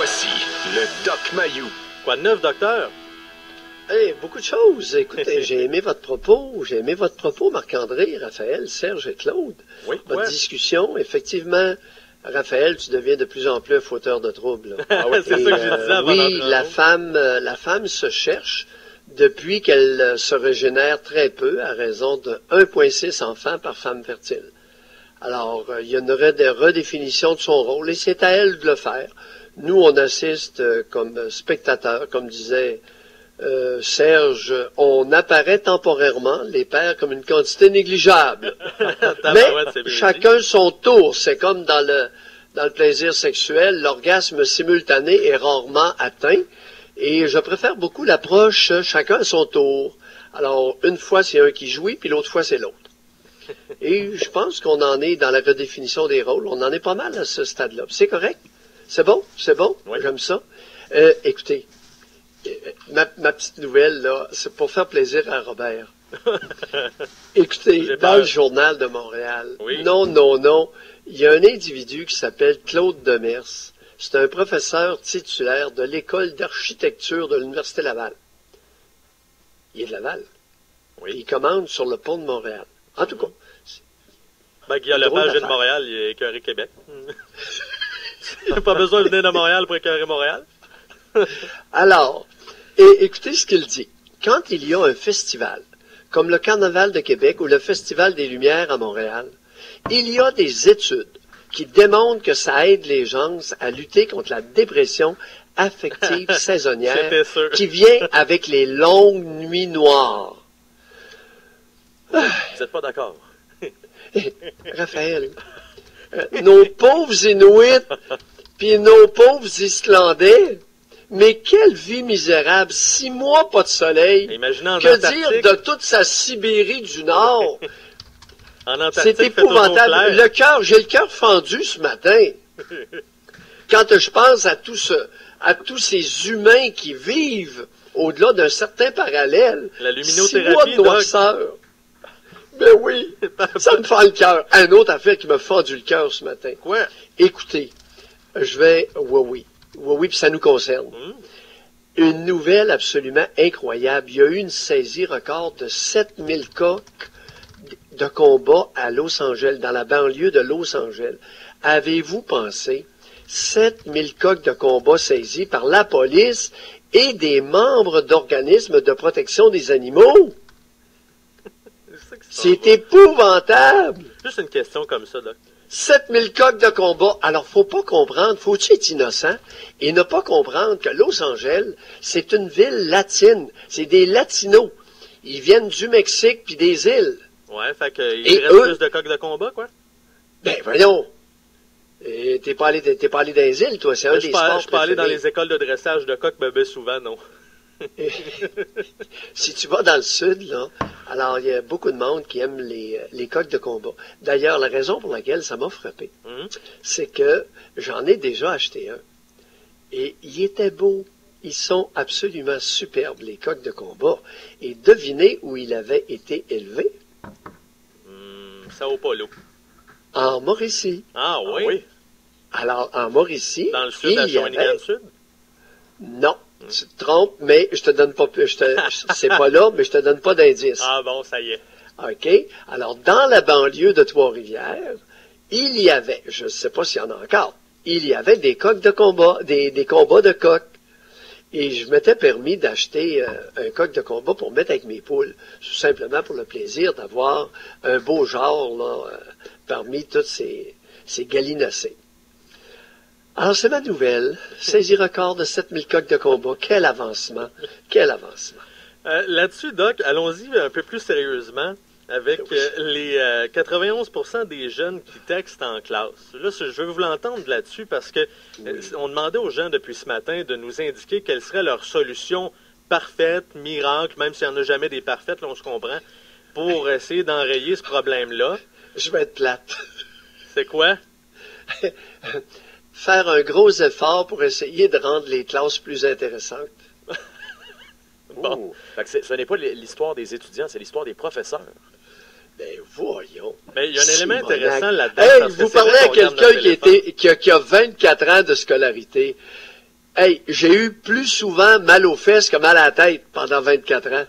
Voici le Doc Mayou. Quoi de neuf, docteur? Hey, beaucoup de choses. Écoutez, j'ai aimé votre propos, Marc-André, Raphaël, Serge et Claude. Oui, Votre discussion, effectivement, Raphaël, tu deviens de plus en plus un fauteur de troubles. Ah oui, c'est ça que je disais avant. Oui, la femme se cherche depuis qu'elle se régénère très peu, à raison de 1,6 enfants par femme fertile. Alors, il y en aurait des redéfinitions de son rôle, et c'est à elle de le faire. Nous, on assiste comme spectateurs, comme disait Serge, on apparaît temporairement, les pères, comme une quantité négligeable. Mais chacun son tour. C'est comme dans le plaisir sexuel, l'orgasme simultané est rarement atteint. Et je préfère beaucoup l'approche chacun à son tour. Alors, une fois, c'est un qui jouit, puis l'autre fois, c'est l'autre. Et je pense qu'on en est dans la redéfinition des rôles. On en est pas mal à ce stade-là. C'est correct? C'est bon? Oui. J'aime ça. Écoutez, ma petite nouvelle, là, c'est pour faire plaisir à Robert. Écoutez, dans le Journal de Montréal, non, il y a un individu qui s'appelle Claude Demers. C'est un professeur titulaire de l'École d'architecture de l'Université Laval. Il est de Laval. Oui. Il commande sur le pont de Montréal. En tout cas. Guillaume Lepage vient de Montréal, il est écœuré Québec. Il n'a pas besoin de venir de Montréal pour écœurer Montréal. Alors, écoutez ce qu'il dit. Quand il y a un festival, comme le Carnaval de Québec ou le Festival des Lumières à Montréal, il y a des études qui démontrent que ça aide les gens à lutter contre la dépression affective saisonnière qui vient avec les longues nuits noires. Vous n'êtes pas d'accord? Raphaël, nos pauvres Inuits puis nos pauvres Islandais, mais quelle vie misérable! 6 mois pas de soleil. Que dire de toute sa Sibérie du Nord? C'est épouvantable. J'ai le cœur fendu ce matin. Quand je pense à tous ces humains qui vivent au-delà d'un certain parallèle. La luminothérapie, 6 mois de noirceur. Ben oui, ça me fend le cœur. Une autre affaire qui m'a fendu le cœur ce matin. Quoi? Écoutez, je vais... Oui, puis ça nous concerne. Une nouvelle absolument incroyable. Il y a eu une saisie record de 7000 coques de combat à Los Angeles, dans la banlieue de Los Angeles. Avez-vous pensé 7000 coques de combat saisies par la police et des membres d'organismes de protection des animaux? C'est épouvantable! Juste une question comme ça, Doc. 7000 coques de combat. Alors, faut pas comprendre, faut-tu être innocent et ne pas comprendre que Los Angeles, c'est une ville latine. C'est des latinos. Ils viennent du Mexique puis des îles. Ouais, fait qu'il reste plus de coques de combat, quoi? Ben, voyons. T'es pas allé dans les îles, toi, c'est un des sports préférés. Je suis pas allé dans les écoles de dressage de coques, ben souvent, non. Si tu vas dans le sud, là, alors il y a beaucoup de monde qui aime les coqs de combat. D'ailleurs, la raison pour laquelle ça m'a frappé, c'est que j'en ai déjà acheté un. Et il était beau. Ils sont absolument superbes, les coqs de combat. Et devinez où il avait été élevé? Sao Paulo. En Mauricie. Ah oui? Alors, en Mauricie... Dans le sud, à Shawinigan Sud? Non. Tu te trompes, mais je te donne pas plus. C'est pas là, mais je te donne pas d'indice. Ah bon, ça y est. OK. Alors, dans la banlieue de Trois-Rivières, il y avait, je ne sais pas s'il y en a encore, il y avait des coqs de combat, des combats de coqs. Et je m'étais permis d'acheter un coq de combat pour mettre avec mes poules, tout simplement pour le plaisir d'avoir un beau genre là, parmi toutes ces gallinacés. Alors, c'est ma nouvelle. Saisie record de 7000 coqs de combat. Quel avancement. Quel avancement. Là-dessus, Doc, allons-y un peu plus sérieusement avec les 91% des jeunes qui textent en classe. Là, je veux vous l'entendre là-dessus parce que on demandait aux gens depuis ce matin de nous indiquer quelle serait leur solution parfaite, miracle, même s'il n'y en a jamais des parfaites, là, on se comprend, pour essayer d'enrayer ce problème-là. Je vais être plate. C'est quoi? Faire un gros effort pour essayer de rendre les classes plus intéressantes. Bon. Ce n'est pas l'histoire des étudiants, c'est l'histoire des professeurs. Ben voyons. Mais il y a un élément intéressant là-dedans. Hey, vous parlez à quelqu'un qui a 24 ans de scolarité. Hey, j'ai eu plus souvent mal aux fesses que mal à la tête pendant 24 ans.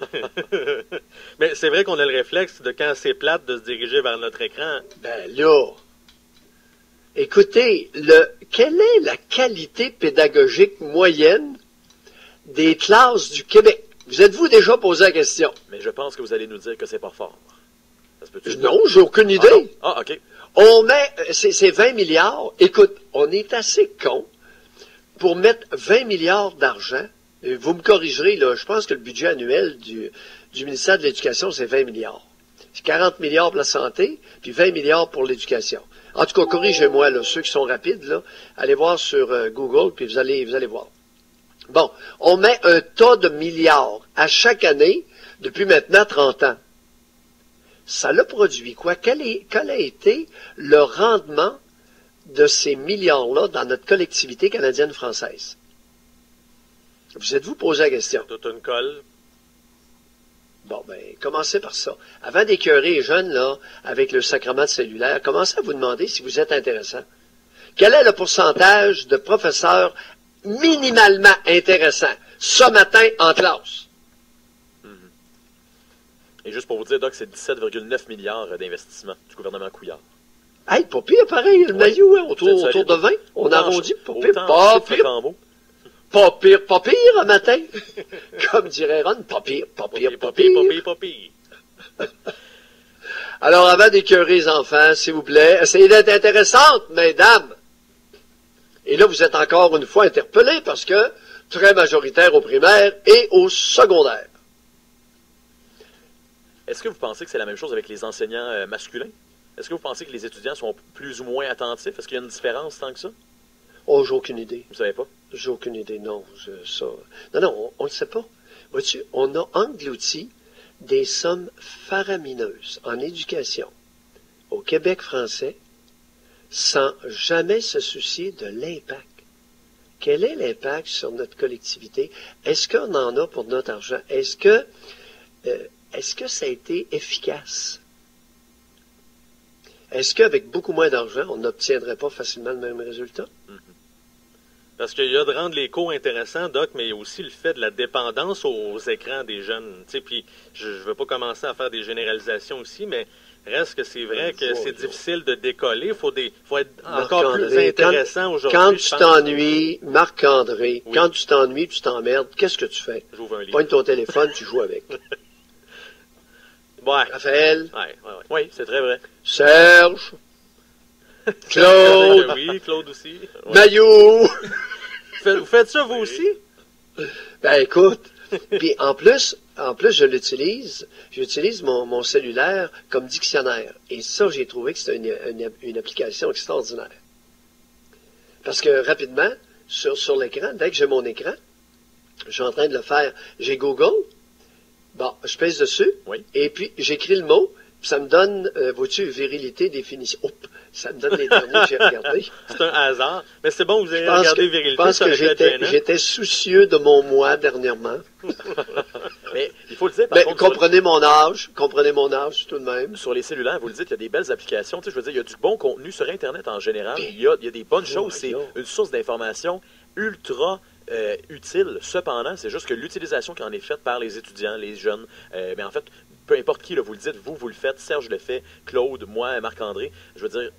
Mais c'est vrai qu'on a le réflexe de quand c'est plate de se diriger vers notre écran. Ben là, écoutez, quelle est la qualité pédagogique moyenne des classes du Québec? Vous êtes-vous déjà posé la question? Mais je pense que vous allez nous dire que c'est pas fort. Ça se peut-tu? Non, j'ai aucune idée. Ah, OK. On met, c'est 20 milliards. Écoute, on est assez con pour mettre 20 milliards d'argent. Vous me corrigerez, là, je pense que le budget annuel du ministère de l'Éducation, c'est 20 milliards. C'est 40 milliards pour la santé, puis 20 milliards pour l'éducation. En tout cas, corrigez-moi, là, ceux qui sont rapides, là, allez voir sur Google, puis vous allez voir. Bon, on met un tas de milliards à chaque année depuis maintenant 30 ans. Ça l'a produit quoi? Quel a été le rendement de ces milliards-là dans notre collectivité canadienne-française? Vous êtes-vous posé la question? Toute une colle. Bon, ben, commencez par ça. Avant d'écœurer les jeunes, là, avec le sacrement de cellulaire, commencez à vous demander si vous êtes intéressant. Quel est le pourcentage de professeurs minimalement intéressants ce matin en classe? Et juste pour vous dire, Doc, c'est 17,9 milliards d'investissement du gouvernement Couillard. Hey, pas pire, pareil, le maillot, hein, autour de 20. On arrondit, pas pire, pas pire. Pas pire, un matin. Comme dirait Ron, pas pire. Alors, avant d'écœurer les enfants, s'il vous plaît, essayez d'être intéressante, mesdames. Et là, vous êtes encore une fois interpellés parce que très majoritaire au primaire et au secondaire. Est-ce que vous pensez que c'est la même chose avec les enseignants masculins? Est-ce que vous pensez que les étudiants sont plus ou moins attentifs? Est-ce qu'il y a une différence tant que ça? Oh, j'ai aucune idée. Vous savez pas? J'ai aucune idée, non. Non, on ne sait pas. Vois-tu, on a englouti des sommes faramineuses en éducation au Québec français sans jamais se soucier de l'impact. Quel est l'impact sur notre collectivité? Est-ce qu'on en a pour notre argent? Est-ce que ça a été efficace? Est-ce qu'avec beaucoup moins d'argent, on n'obtiendrait pas facilement le même résultat? Parce qu'il y a de rendre les cours intéressants, Doc, mais il y a aussi le fait de la dépendance aux écrans des jeunes. Tu sais, puis je ne veux pas commencer à faire des généralisations aussi, mais reste que c'est vrai que c'est difficile de décoller. Il faut être encore plus intéressant aujourd'hui. Quand tu t'ennuies, Marc-André, quand tu t'ennuies, tu t'emmerdes, qu'est-ce que tu fais? J'ouvre un livre. Pointe ton téléphone, tu joues avec. Ouais. Raphaël? Oui, c'est très vrai. Serge? Claude? Oui, Claude aussi. Ouais. Maillot? Vous faites ça, vous aussi? Ben, écoute, puis en plus, j'utilise mon cellulaire comme dictionnaire. Et ça, j'ai trouvé que c'était une application extraordinaire. Parce que, rapidement, sur l'écran, dès que j'ai mon écran, je suis en train de le faire. J'ai Google. Bon, je pèse dessus. Oui. Et puis, j'écris le mot. Puis ça me donne, vois-tu, virilité, définition. Oups, ça me donne les derniers que j'ai regardés. C'est un hasard. Mais c'est bon, vous avez regardé virilité. Je pense que j'étais soucieux de mon moi dernièrement. Mais il faut le dire, par contre, comprenez mon âge tout de même. Sur les cellulaires, vous le dites, il y a des belles applications. Tu sais, je veux dire, il y a du bon contenu sur Internet en général. Il y a des bonnes choses. C'est une source d'information ultra utile. Cependant, c'est juste que l'utilisation qui en est faite par les étudiants, les jeunes, mais en fait, peu importe qui, là, vous le dites, vous le faites, Serge le fait, Claude, moi, Marc-André, je veux dire,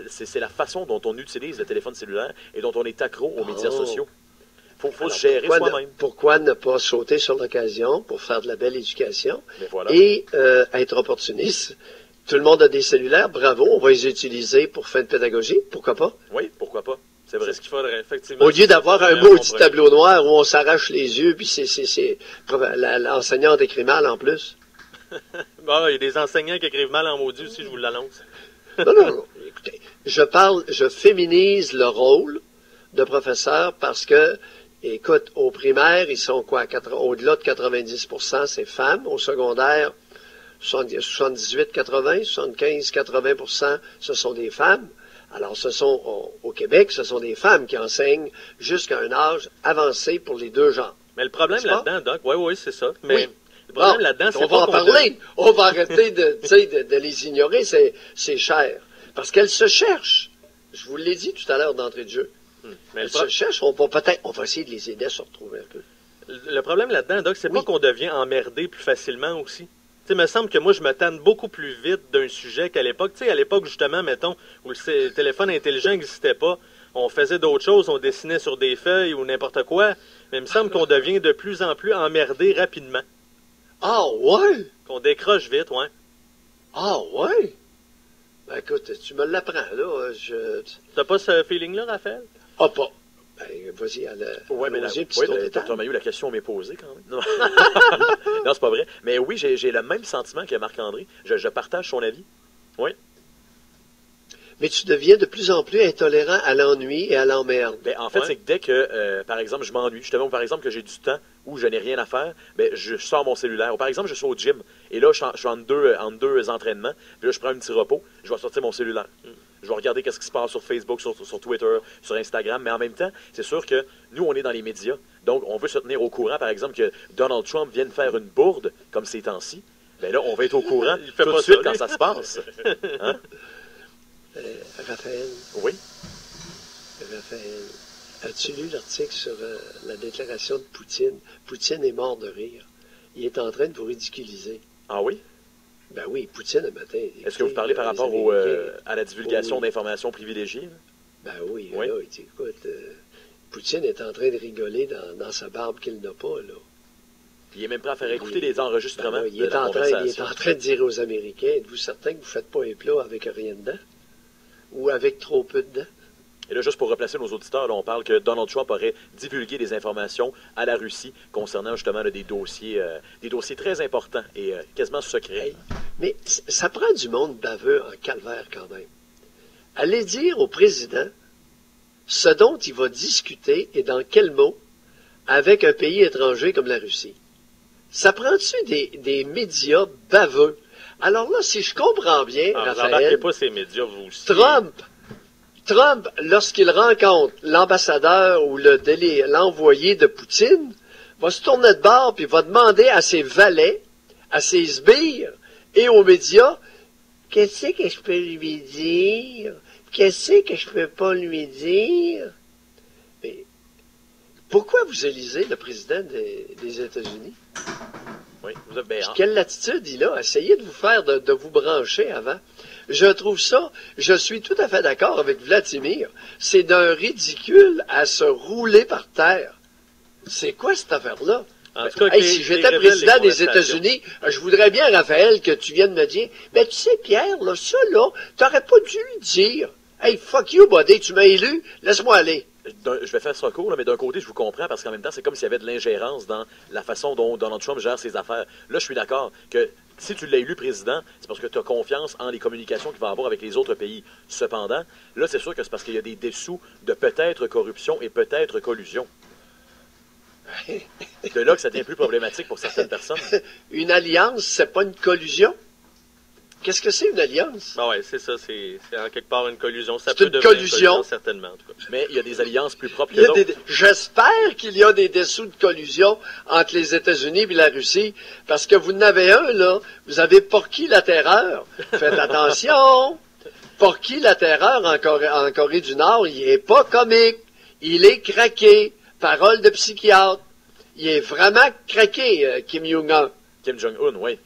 c'est la façon dont on utilise le téléphone cellulaire et dont on est accro aux médias sociaux. Faut se gérer soi-même. Pourquoi ne pas sauter sur l'occasion pour faire de la belle éducation voilà. Et être opportuniste? Tout le monde a des cellulaires, bravo, on va les utiliser pour fin de pédagogie, pourquoi pas? Oui, pourquoi pas? C'est vrai. C'est ce qu'il faudrait, effectivement. Au lieu d'avoir un maudit tableau noir où on s'arrache les yeux, puis l'enseignante écrit mal en plus. Bon, il y a des enseignants qui écrivent mal en maudit aussi, je vous l'annonce. Non. Écoutez, je féminise le rôle de professeur parce que, écoute, au primaire, ils sont quoi? Au-delà de 90%, c'est femmes. Au secondaire, 78, 80, 75, 80%, ce sont des femmes. Alors, au Québec, ce sont des femmes qui enseignent jusqu'à un âge avancé pour les deux genres. Mais le problème là-dedans, Doc, oui, c'est ça. Mais oui. Le problème là-dedans, c'est on va en parler. On va arrêter de les ignorer, c'est cher. Parce qu'elles se cherchent. Je vous l'ai dit tout à l'heure d'entrée de jeu. Mais Elles se cherchent, on va essayer de les aider à se retrouver un peu. le problème là-dedans, Doc, c'est Oui. pas qu'on devient emmerdé plus facilement aussi. Tu sais, il me semble que moi, je me tanne beaucoup plus vite d'un sujet qu'à l'époque. Tu sais, à l'époque, justement, mettons, où le téléphone intelligent n'existait pas, on faisait d'autres choses, on dessinait sur des feuilles ou n'importe quoi, mais il me semble qu'on devient de plus en plus emmerdé rapidement. Ah, ouais? Qu'on décroche vite, ouais. Ah, ouais? Ben, écoute, tu me l'apprends, là. T'as pas ce feeling-là, Raphaël? Ah, pas. Ben, vas-y, Ouais, mais allons-y, petit oui, tour de Dr. table. Mayou, la question m'est posée quand même. Non, non c'est pas vrai. Mais oui, j'ai le même sentiment que Marc-André. Je partage son avis. Oui. Mais tu deviens de plus en plus intolérant à l'ennui et à l'emmerde. Ben, en fait, Ouais. c'est que dès que, par exemple, je m'ennuie, justement, ou par exemple que j'ai du temps ou je n'ai rien à faire, ben, je sors mon cellulaire. Ou par exemple, je suis au gym et là, je suis entre deux entraînements, puis là, je prends un petit repos, je vais sortir mon cellulaire. Je vais regarder qu'est-ce qui se passe sur Facebook, sur Twitter, sur Instagram, mais en même temps, c'est sûr que nous, on est dans les médias, donc on veut se tenir au courant, par exemple, que Donald Trump vienne faire une bourde, comme ces temps-ci. Ben là, on va être au courant Il fait tout pas de suite ça, quand lui. ça se passe. Hein? Raphaël, Oui. as-tu lu l'article sur la déclaration de Poutine? Poutine est mort de rire. Il est en train de vous ridiculiser. Ah oui? Ben oui, Poutine, le matin. Est-ce que vous parlez par rapport à la divulgation Oui. d'informations privilégiées? Là? Ben oui, Oui. là, il dit, écoute, Poutine est en train de rigoler dans sa barbe qu'il n'a pas, là. Il est même prêt à faire écouter des enregistrements Ben là, de la il est conversation. en train de dire aux Américains, êtes-vous certain que vous ne faites pas un plat avec rien dedans? Ou avec trop peu dedans? Et là, juste pour replacer nos auditeurs, là, on parle que Donald Trump aurait divulgué des informations à la Russie concernant justement là, des dossiers très importants et quasiment secrets. Hey, mais ça prend du monde baveux en calvaire quand même. Allez dire au président ce dont il va discuter et dans quels mots avec un pays étranger comme la Russie. Ça prend-tu des médias baveux? Alors là, si je comprends bien, Ah, vous Raphaël, embarquez pas ces médias, vous aussi. Trump, lorsqu'il rencontre l'ambassadeur ou l'envoyé de Poutine, va se tourner de bord puis va demander à ses valets, à ses sbires et aux médias, qu'est-ce que je peux lui dire? Qu'est-ce que je peux pas lui dire? Mais pourquoi vous élisez le président des États-Unis? Oui, vous avez bien. Quelle latitude il a? Essayez de vous faire, de vous brancher avant. Je trouve ça, je suis tout à fait d'accord avec Vladimir. C'est d'un ridicule à se rouler par terre. C'est quoi cette affaire-là? En tout cas, Hey, qui- si qui j'étais révèle président les des conversations. États-Unis, je voudrais bien, Raphaël, que tu viennes me dire, mais tu sais, Pierre, là, ça, là, t'aurais pas dû lui dire. Hey, fuck you, buddy, tu m'as élu, laisse-moi aller. Je vais faire ça court, là, mais d'un côté, je vous comprends, parce qu'en même temps, c'est comme s'il y avait de l'ingérence dans la façon dont Donald Trump gère ses affaires. Là, je suis d'accord que si tu l'as élu président, c'est parce que tu as confiance en les communications qu'il va avoir avec les autres pays. Cependant, là, c'est sûr que c'est parce qu'il y a des dessous de peut-être corruption et peut-être collusion. De là que ça devient plus problématique pour certaines personnes. Une alliance, c'est pas une collusion? Qu'est-ce que c'est une alliance? Ah ouais, c'est ça, c'est en quelque part une collusion. Ça C'est peut une devenir collusion. certainement, en tout cas. Mais il y a des alliances plus propres Il que y a d'autres. J'espère qu'il y a des dessous de collusion entre les États-Unis et la Russie, parce que vous en avez un, là. Vous avez Porky la Terreur. Faites attention. Porky la Terreur en Corée du Nord, il est pas comique. Il est craqué. Parole de psychiatre. Il est vraiment craqué, Kim Jong-un. Kim Jong-un, oui.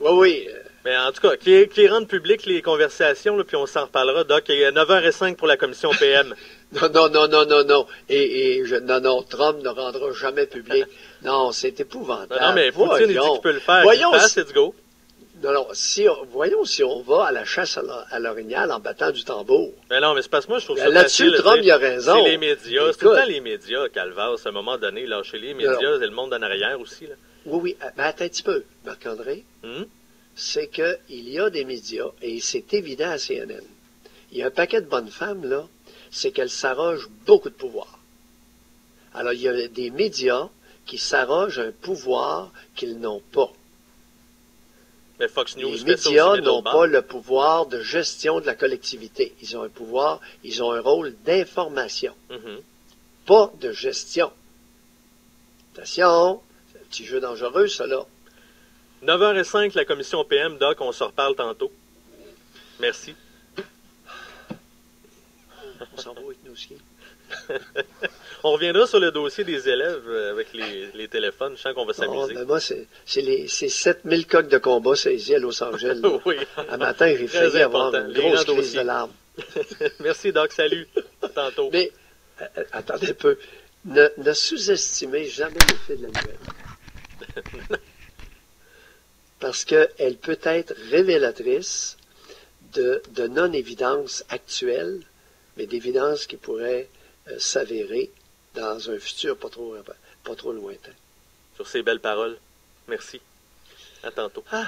Oui, oui. Mais en tout cas, qui rendent publiques les conversations, là, puis on s'en reparlera. Doc, il est 9h05 pour la commission PM. Non. Non, Trump ne rendra jamais public. Non, c'est épouvantable. Non, mais Poutine, il dit Voyons. qu'il peut le faire. Voyons, Qu'il le fasse, let's go. Non, voyons si on va à la chasse à l'orignal en battant du tambour. Mais non, mais c'est parce que moi, je trouve ça Là-dessus, facile, Trump, tu sais. il a raison. C'est les médias. C'est tout le Écoute. temps les médias, Calvas, à un moment donné. Lâchez les médias, Non. c'est le monde en arrière aussi. Là. Oui, mais attends un petit peu, Marc-André. Hum? C'est qu'il y a des médias, et c'est évident à CNN. Il y a un paquet de bonnes femmes, là, c'est qu'elles s'arrogent beaucoup de pouvoir. Alors, il y a des médias qui s'arrogent un pouvoir qu'ils n'ont pas. Mais Fox News Les fait ça médias aussi, mais n'ont d'autre pas part. le pouvoir de gestion de la collectivité. Ils ont un pouvoir, ils ont un rôle d'information, Mhm. pas de gestion. Attention, c'est un petit jeu dangereux, ça, là. 9h05, la commission PM, Doc, on se reparle tantôt. Merci. On s'en va avec nous aussi. On reviendra sur le dossier des élèves avec les téléphones. Je sens qu'on va s'amuser. Ben moi, c'est 7000 coques de combat saisis à Los Angeles. Oui. Un matin, j'ai Très failli avoir important. une Les grosse grands crise dossiers. de larmes. Merci, Doc. Salut. À tantôt. Mais, attendez un peu. Ne sous-estimez jamais l'effet de la nouvelle. Parce qu'elle peut être révélatrice de non-évidence actuelle, mais d'évidence qui pourrait s'avérer dans un futur pas trop lointain. Sur ces belles paroles, merci. À tantôt. Ah.